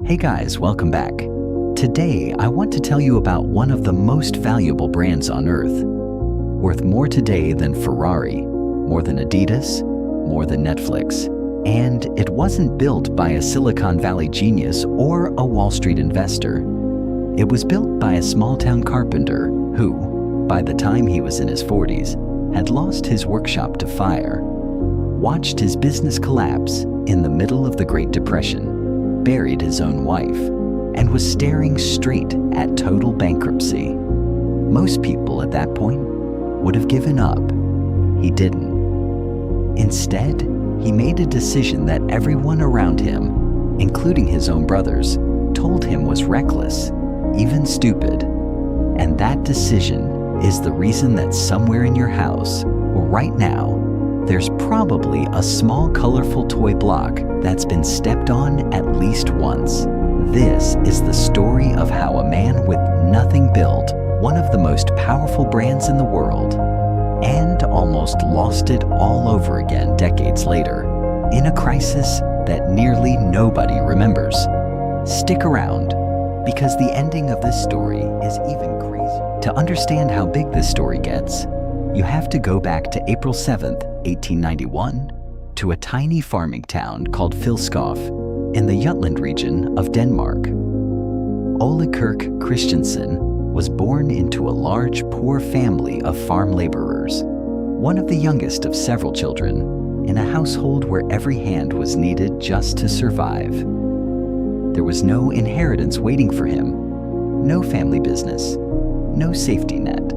Hey guys, welcome back. Today, I want to tell you about one of the most valuable brands on earth. Worth more today than Ferrari, more than Adidas, more than Netflix. And it wasn't built by a Silicon Valley genius or a Wall Street investor. It was built by a small-town carpenter who, by the time he was in his 40s, had lost his workshop to fire, watched his business collapse in the middle of the Great Depression, buried his own wife, and was staring straight at total bankruptcy. Most people at that point would have given up. He didn't. Instead, he made a decision that everyone around him, including his own brothers, told him was reckless, even stupid. And that decision is the reason that somewhere in your house, or right now, there's probably a small colorful toy block that's been stepped on at least once. This is the story of how a man with nothing built one of the most powerful brands in the world and almost lost it all over again decades later in a crisis that nearly nobody remembers. Stick around, because the ending of this story is even crazier. To understand how big this story gets, you have to go back to April 7th, 1891, to a tiny farming town called Filskov in the Jutland region of Denmark. Ole Kirk Christiansen was born into a large, poor family of farm laborers, one of the youngest of several children, in a household where every hand was needed just to survive. There was no inheritance waiting for him, no family business, no safety net.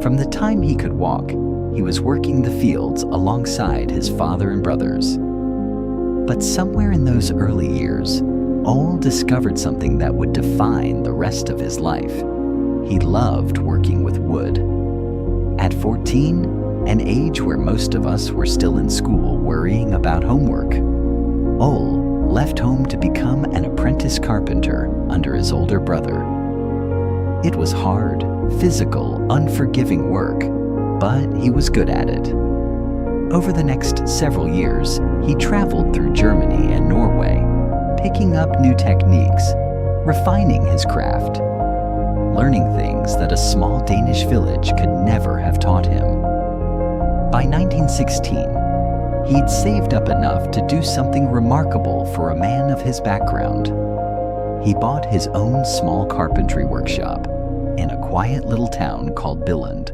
From the time he could walk, he was working the fields alongside his father and brothers. But somewhere in those early years, Ole discovered something that would define the rest of his life. He loved working with wood. At 14, an age where most of us were still in school worrying about homework, Ole left home to become an apprentice carpenter under his older brother. It was hard, physical, unforgiving work, but he was good at it. Over the next several years, he traveled through Germany and Norway, picking up new techniques, refining his craft, learning things that a small Danish village could never have taught him. By 1916, he'd saved up enough to do something remarkable for a man of his background. He bought his own small carpentry workshop in a quiet little town called Billund,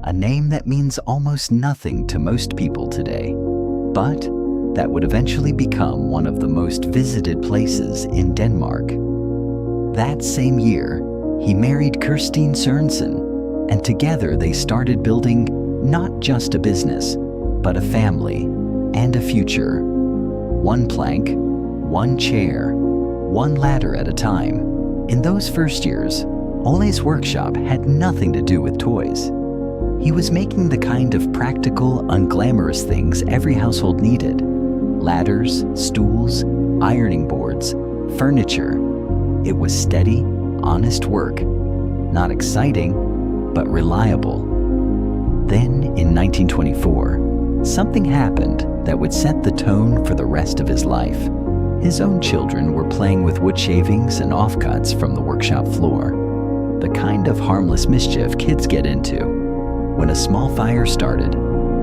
a name that means almost nothing to most people today, but that would eventually become one of the most visited places in Denmark. That same year, he married Kirstine Sørensen, and together they started building not just a business, but a family and a future. One plank, one chair, one ladder at a time. In those first years, Ole's workshop had nothing to do with toys. He was making the kind of practical, unglamorous things every household needed. Ladders, stools, ironing boards, furniture. It was steady, honest work. Not exciting, but reliable. Then, in 1924, something happened that would set the tone for the rest of his life. His own children were playing with wood shavings and offcuts from the workshop floor. The kind of harmless mischief kids get into. When a small fire started,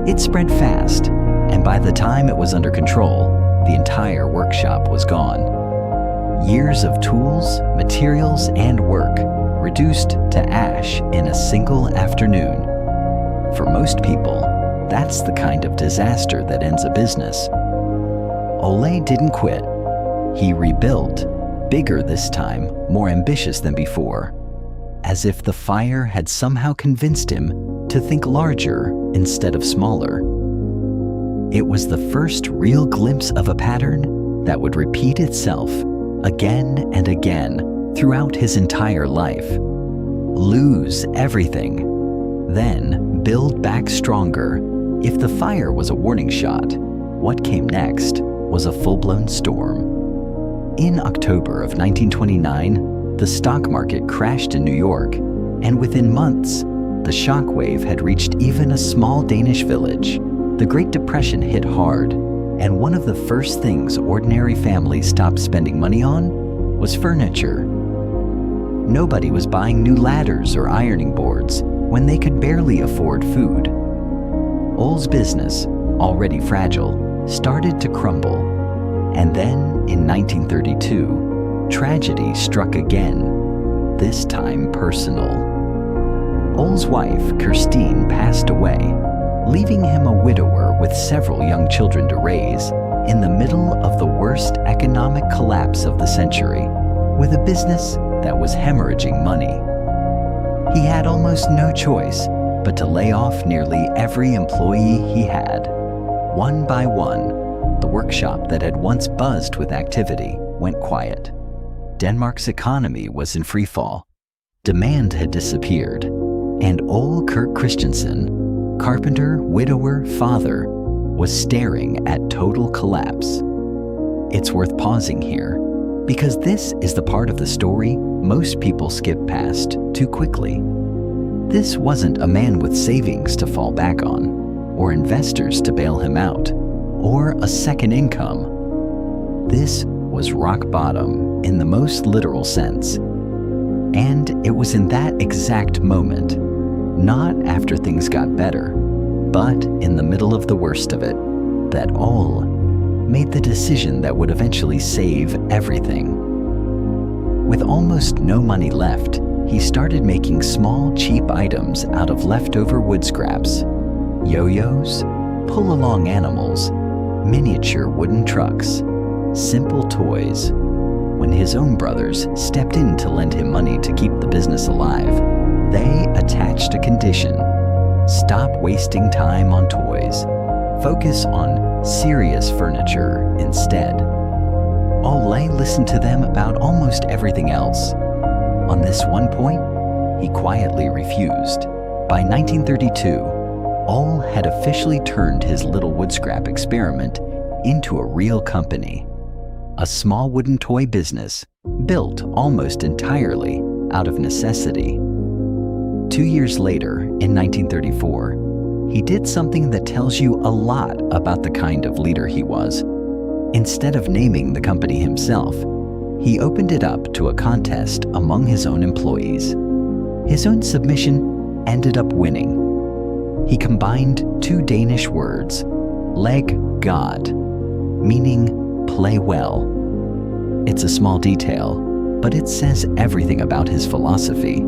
it spread fast, and by the time it was under control, the entire workshop was gone. Years of tools, materials, and work reduced to ash in a single afternoon. For most people, that's the kind of disaster that ends a business. Ole didn't quit. He rebuilt, bigger this time, more ambitious than before, as if the fire had somehow convinced him to think larger instead of smaller. It was the first real glimpse of a pattern that would repeat itself again and again throughout his entire life. Lose everything, then build back stronger. If the fire was a warning shot, what came next was a full-blown storm. In October of 1929, the stock market crashed in New York, and within months, the shockwave had reached even a small Danish village. The Great Depression hit hard, And one of the first things ordinary families stopped spending money on was furniture. Nobody was buying new ladders or ironing boards when they could barely afford food. Ole's business, already fragile, started to crumble. And then, in 1932, tragedy struck again, this time personal. Ole's wife, Kirstine, passed away, leaving him a widower with several young children to raise in the middle of the worst economic collapse of the century, with a business that was hemorrhaging money. He had almost no choice but to lay off nearly every employee he had. One by one, the workshop that had once buzzed with activity went quiet. Denmark's economy was in freefall. Demand had disappeared, and Ole Kirk Christiansen, carpenter, widower, father, was staring at total collapse. It's worth pausing here, because this is the part of the story most people skip past too quickly. This wasn't a man with savings to fall back on, or investors to bail him out, or a second income. This was rock bottom in the most literal sense. And it was in that exact moment, not after things got better, but in the middle of the worst of it, that Ole made the decision that would eventually save everything. With almost no money left, he started making small, cheap items out of leftover wood scraps. Yo-yos, pull-along animals, miniature wooden trucks, simple toys. When his own brothers stepped in to lend him money to keep the business alive, they attached a condition: stop wasting time on toys. Focus on serious furniture instead. Ole listened to them about almost everything else. On this one point, he quietly refused. By 1932, Ole had officially turned his little wood scrap experiment into a real company. A small wooden toy business built almost entirely out of necessity. 2 years later, in 1934, he did something that tells you a lot about the kind of leader he was. Instead of naming the company himself, he opened it up to a contest among his own employees. His own submission ended up winning. He combined two Danish words, "leg god," meaning play well. It's a small detail, but it says everything about his philosophy.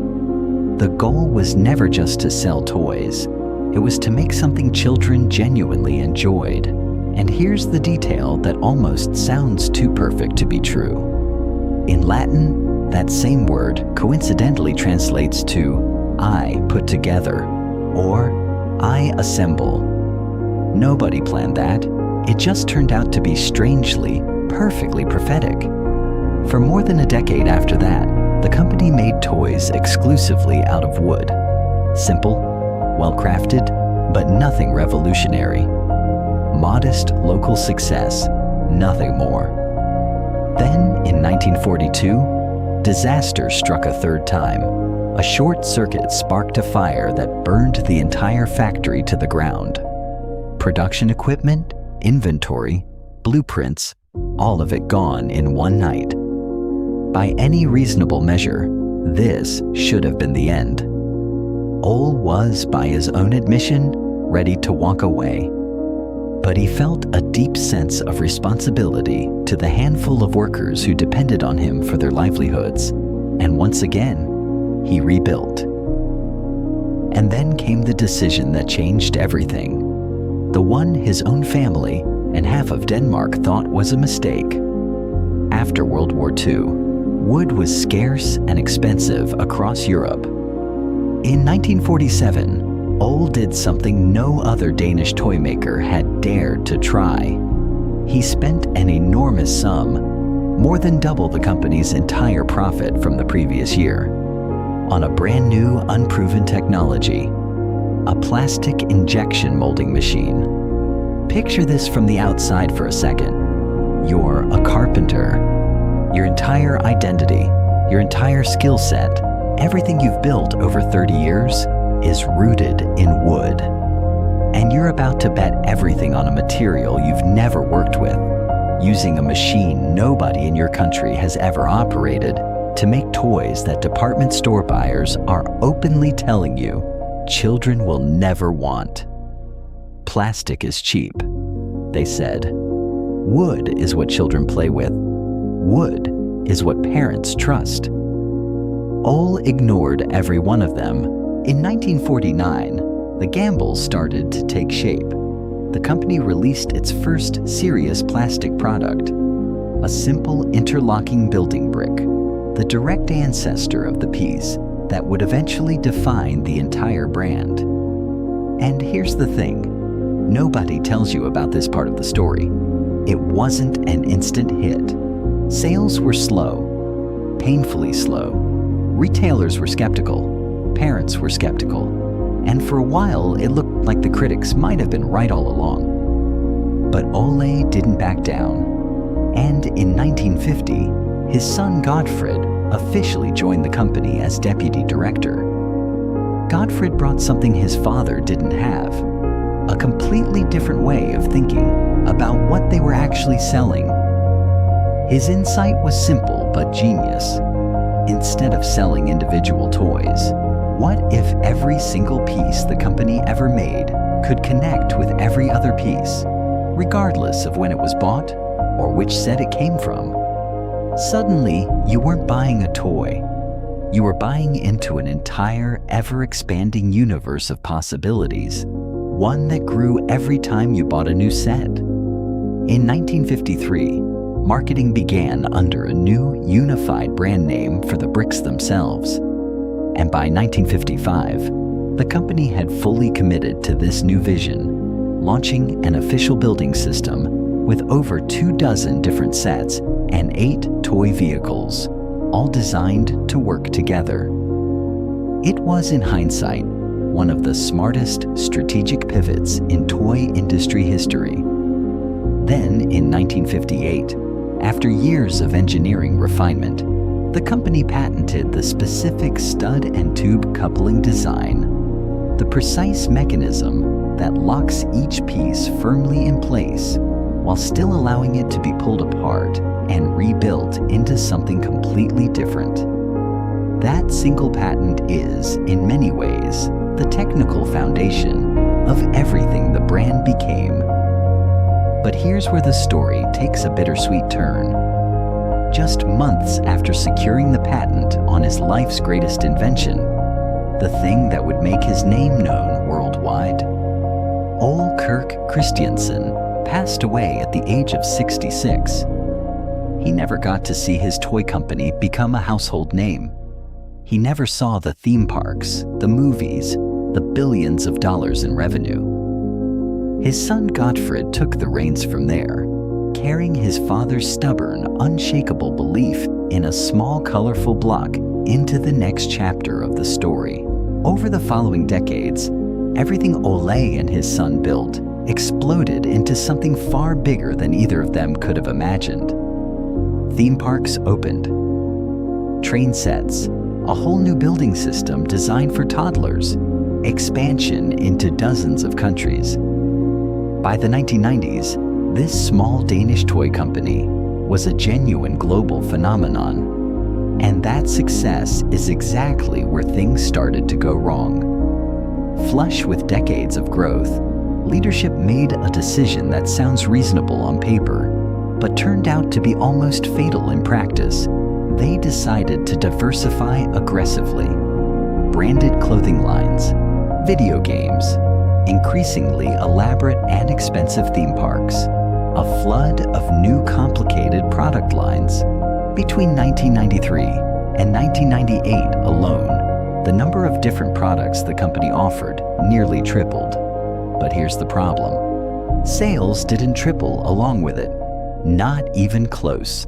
The goal was never just to sell toys. It was to make something children genuinely enjoyed. And here's the detail that almost sounds too perfect to be true. In Latin, that same word coincidentally translates to "I put together" or "I assemble." Nobody planned that. It just turned out to be strangely, perfectly prophetic. For more than a decade after that, the company made toys exclusively out of wood. Simple, well-crafted, but nothing revolutionary. Modest local success, nothing more. Then, in 1942, disaster struck a third time. A short circuit sparked a fire that burned the entire factory to the ground. Production equipment, inventory, blueprints, all of it gone in one night. By any reasonable measure, this should have been the end. Ole was, by his own admission, ready to walk away. But he felt a deep sense of responsibility to the handful of workers who depended on him for their livelihoods, and once again, he rebuilt. And then came the decision that changed everything. The one his own family and half of Denmark thought was a mistake. After World War II, wood was scarce and expensive across Europe. In 1947, Ole did something no other Danish toy maker had dared to try. He spent an enormous sum, more than double the company's entire profit from the previous year, on a brand new, unproven technology, a plastic injection molding machine. Picture this from the outside for a second. You're a carpenter. Your entire identity, your entire skill set, everything you've built over 30 years is rooted in wood. And you're about to bet everything on a material you've never worked with, using a machine nobody in your country has ever operated to make toys that department store buyers are openly telling you children will never want. Plastic is cheap, they said. Wood is what children play with. Wood is what parents trust. Ole ignored every one of them. In 1949, the gamble started to take shape. The company released its first serious plastic product, a simple interlocking building brick, the direct ancestor of the piece that would eventually define the entire brand. And here's the thing, nobody tells you about this part of the story. It wasn't an instant hit. Sales were slow, painfully slow. Retailers were skeptical, parents were skeptical, and for a while it looked like the critics might have been right all along. But Ole didn't back down, and in 1950, his son Godfred officially joined the company as deputy director. Godfred brought something his father didn't have, a completely different way of thinking about what they were actually selling. His insight was simple but genius. Instead of selling individual toys, what if every single piece the company ever made could connect with every other piece, regardless of when it was bought or which set it came from? Suddenly, you weren't buying a toy. You were buying into an entire, ever-expanding universe of possibilities, one that grew every time you bought a new set. In 1953, marketing began under a new, unified brand name for the bricks themselves. And by 1955, the company had fully committed to this new vision, launching an official building system with over 24 different sets and 8 toy vehicles, all designed to work together. It was, in hindsight, one of the smartest strategic pivots in toy industry history. Then, in 1958, after years of engineering refinement, the company patented the specific stud and tube coupling design, the precise mechanism that locks each piece firmly in place while still allowing it to be pulled apart and rebuilt into something completely different. That single patent is, in many ways, the technical foundation of everything the brand became. But here's where the story takes a bittersweet turn. Just months after securing the patent on his life's greatest invention, the thing that would make his name known worldwide, Ole Kirk Christiansen passed away at the age of 66. He never got to see his toy company become a household name. He never saw the theme parks, the movies, the billions of dollars in revenue. His son Godfred took the reins from there, carrying his father's stubborn, unshakable belief in a small, colorful block into the next chapter of the story. Over the following decades, everything Ole and his son built exploded into something far bigger than either of them could have imagined. Theme parks opened, train sets, a whole new building system designed for toddlers, expansion into dozens of countries. By the 1990s, this small Danish toy company was a genuine global phenomenon. And that success is exactly where things started to go wrong. Flush with decades of growth, leadership made a decision that sounds reasonable on paper, but turned out to be almost fatal in practice. They decided to diversify aggressively. Branded clothing lines, video games, increasingly elaborate and expensive theme parks, a flood of new complicated product lines. Between 1993 and 1998 alone, the number of different products the company offered nearly tripled. But here's the problem. Sales didn't triple along with it. Not even close.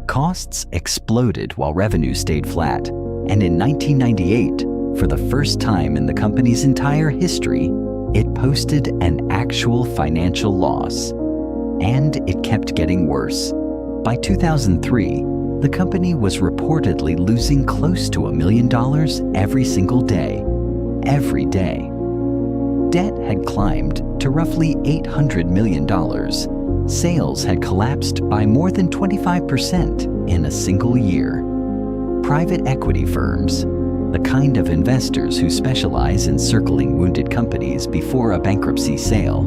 Costs exploded while revenue stayed flat. And in 1998, for the first time in the company's entire history, it posted an actual financial loss. And it kept getting worse. By 2003, the company was reportedly losing close to $1 million every single day. Every day. Debt had climbed to roughly $800 million. Sales had collapsed by more than 25% in a single year. Private equity firms, the kind of investors who specialize in circling wounded companies before a bankruptcy sale,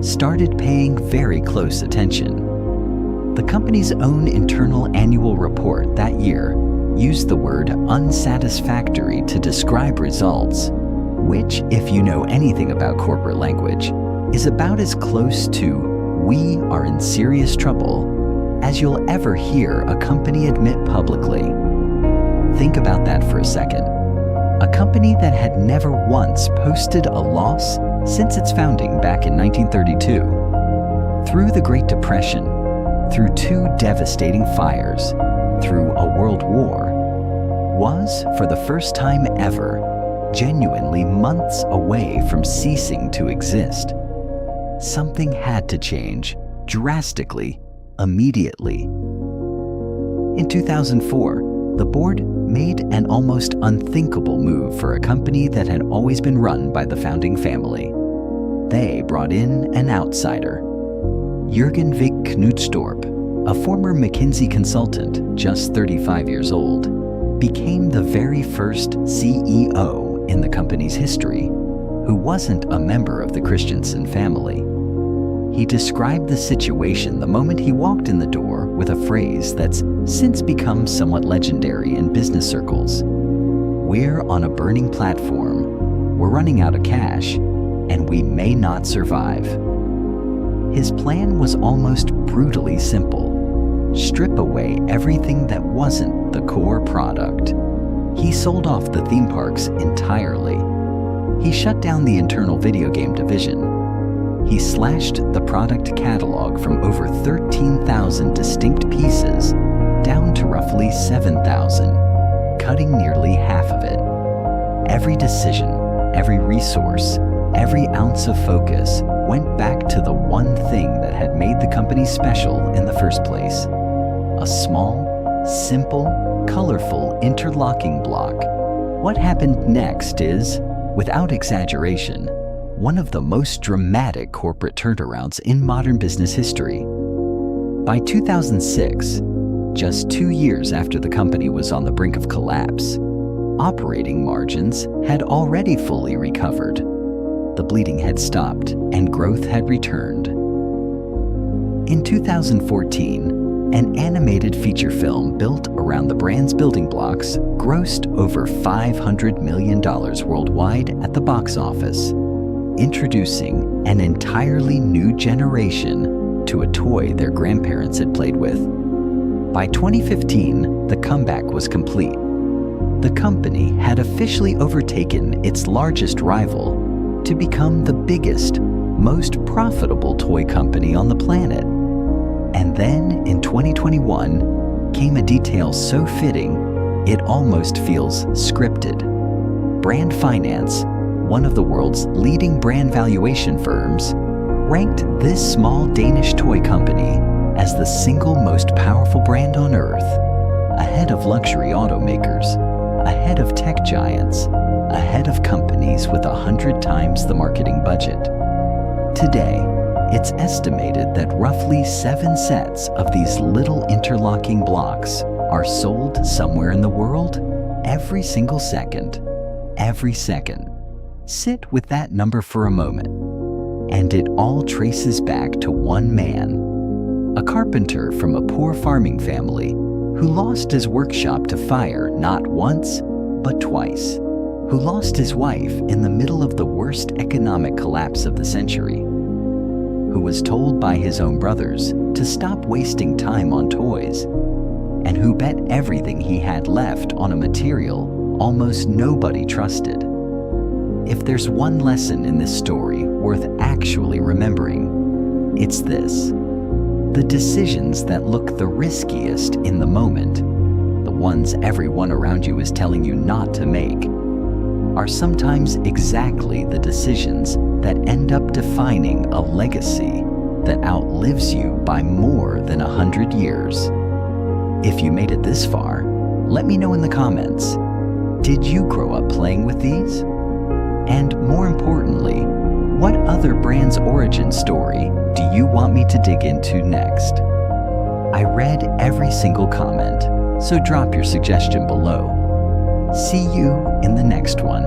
started paying very close attention. The company's own internal annual report that year used the word unsatisfactory to describe results, which, if you know anything about corporate language, is about as close to "we are in serious trouble" as you'll ever hear a company admit publicly. Think about that for a second. A company that had never once posted a loss since its founding back in 1932. Through the Great Depression, through 2 devastating fires, through a world war, was, for the first time ever, genuinely months away from ceasing to exist. Something had to change, drastically, immediately. In 2004, the board made an almost unthinkable move for a company that had always been run by the founding family. They brought in an outsider. Jürgen Vig Knudstorp, a former McKinsey consultant, just 35 years old, became the very first CEO in the company's history who wasn't a member of the Christiansen family. He described the situation the moment he walked in the door with a phrase that's since become somewhat legendary in business circles. "We're on a burning platform, we're running out of cash, and we may not survive." His plan was almost brutally simple. Strip away everything that wasn't the core product. He sold off the theme parks entirely. He shut down the internal video game division. He slashed the product catalog from over 13,000 distinct pieces down to roughly 7,000, cutting nearly half of it. Every decision, every resource, every ounce of focus went back to the one thing that had made the company special in the first place. A small, simple, colorful interlocking block. What happened next is, without exaggeration, one of the most dramatic corporate turnarounds in modern business history. By 2006, just 2 years after the company was on the brink of collapse, operating margins had already fully recovered. The bleeding had stopped and growth had returned. In 2014, an animated feature film built around the brand's building blocks grossed over $500 million worldwide at the box office, introducing an entirely new generation to a toy their grandparents had played with. By 2015, the comeback was complete. The company had officially overtaken its largest rival to become the biggest, most profitable toy company on the planet. And then, in 2021, came a detail so fitting, it almost feels scripted. Brand Finance, one of the world's leading brand valuation firms, ranked this small Danish toy company as the single most powerful brand on Earth, ahead of luxury automakers, ahead of tech giants, ahead of companies with 100 times the marketing budget. Today, it's estimated that roughly 7 sets of these little interlocking blocks are sold somewhere in the world every single second. Every second. Sit with that number for a moment. And it all traces back to one man, a carpenter from a poor farming family who lost his workshop to fire not once, but twice, who lost his wife in the middle of the worst economic collapse of the century, who was told by his own brothers to stop wasting time on toys, and who bet everything he had left on a material almost nobody trusted. If there's one lesson in this story worth actually remembering, it's this. The decisions that look the riskiest in the moment, the ones everyone around you is telling you not to make, are sometimes exactly the decisions that end up defining a legacy that outlives you by more than 100 years. If you made it this far, let me know in the comments. Did you grow up playing with these? And more importantly, what other brand's origin story do you want me to dig into next? I read every single comment, so drop your suggestion below. See you in the next one.